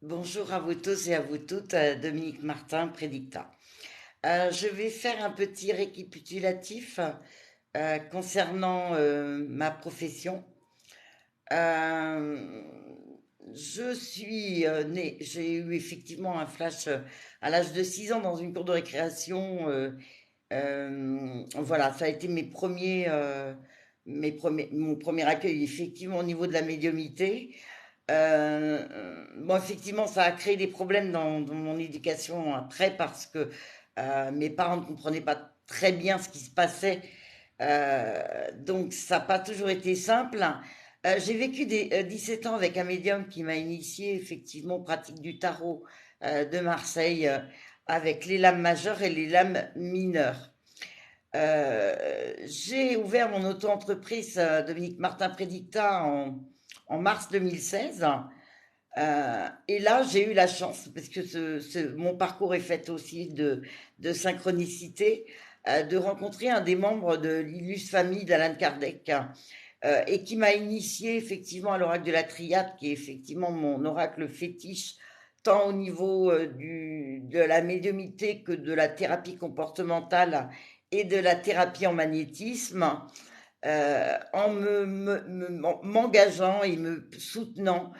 Bonjour à vous tous et à vous toutes, Dominique Martin, Prédicta. Je vais faire un petit récapitulatif concernant ma profession. Euh, je suis née, j'ai eu effectivement un flash à l'âge de 6 ans dans une cour de récréation. Voilà, ça a été mon premier accueil effectivement au niveau de la médiumité. Bon, effectivement, ça a créé des problèmes dans mon éducation après parce que mes parents ne comprenaient pas très bien ce qui se passait. Donc, ça n'a pas toujours été simple. J'ai vécu 17 ans avec un médium qui m'a initié effectivement aux pratiques du tarot de Marseille avec les lames majeures et les lames mineures. J'ai ouvert mon auto-entreprise Dominique Martin Prédicta en mars 2016. Et là, j'ai eu la chance, parce que mon parcours est fait aussi de synchronicité, de rencontrer un des membres de l'illustre famille d'Alan Kardec, et qui m'a initié effectivement à l'oracle de la triade, qui est effectivement mon oracle fétiche, tant au niveau de la médiumité que de la thérapie comportementale et de la thérapie en magnétisme, m'engageant et me soutenant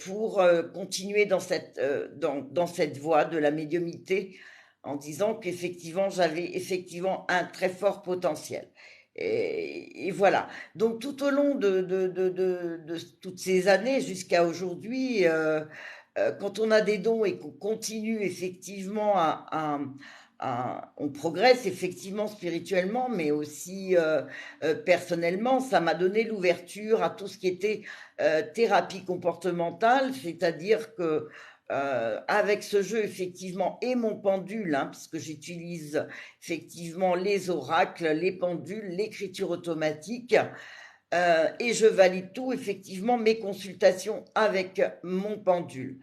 pour continuer dans cette voie de la médiumité en disant qu'effectivement j'avais effectivement un très fort potentiel. Et voilà. Donc tout au long de toutes ces années jusqu'à aujourd'hui, quand on a des dons et qu'on continue effectivement on progresse effectivement spirituellement, mais aussi personnellement, ça m'a donné l'ouverture à tout ce qui était thérapie comportementale, c'est-à-dire que avec ce jeu effectivement et mon pendule, hein, puisque j'utilise effectivement les oracles, les pendules, l'écriture automatique, et je valide tout effectivement mes consultations avec mon pendule.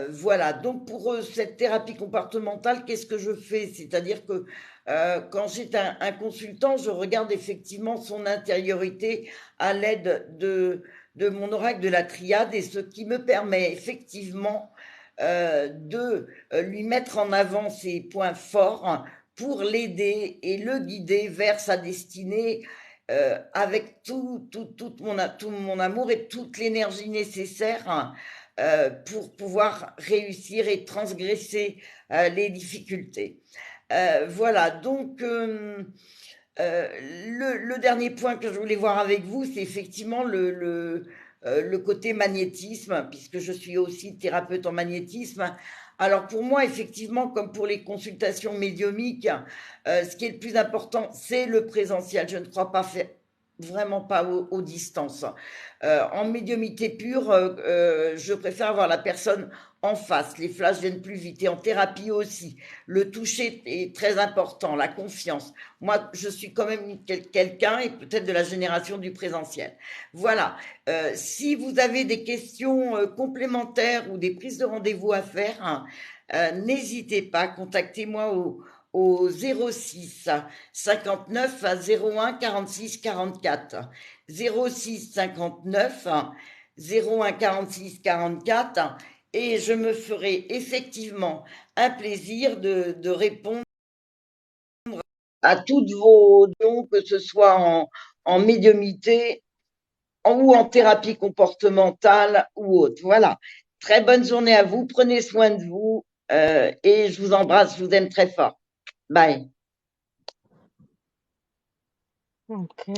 Voilà, donc pour cette thérapie comportementale, qu'est-ce que je fais? C'est-à-dire que quand j'ai un consultant, je regarde effectivement son intériorité à l'aide de mon oracle de la triade, et ce qui me permet effectivement de lui mettre en avant ses points forts pour l'aider et le guider vers sa destinée avec tout mon amour et toute l'énergie nécessaire pour pouvoir réussir et transgresser les difficultés. Voilà, donc le dernier point que je voulais voir avec vous, c'est effectivement le côté magnétisme, puisque je suis aussi thérapeute en magnétisme. Alors pour moi, effectivement, comme pour les consultations médiumiques, ce qui est le plus important, c'est le présentiel. Je ne crois pas faire vraiment pas aux distances. En médiumité pure, je préfère avoir la personne en face. Les flashs viennent plus vite. Et en thérapie aussi. Le toucher est très important, la confiance. Moi, je suis quand même quelqu'un, et peut-être de la génération du présentiel. Voilà. Si vous avez des questions complémentaires ou des prises de rendez-vous à faire, hein, n'hésitez pas, contactez-moi au 06 59 01 46 44. 06 59 01 46 44, et je me ferai effectivement un plaisir de répondre à toutes vos dons, que ce soit en médiumité ou en thérapie comportementale ou autre. Voilà. Très bonne journée à vous. Prenez soin de vous et je vous embrasse. Je vous aime très fort. Bye. Ok.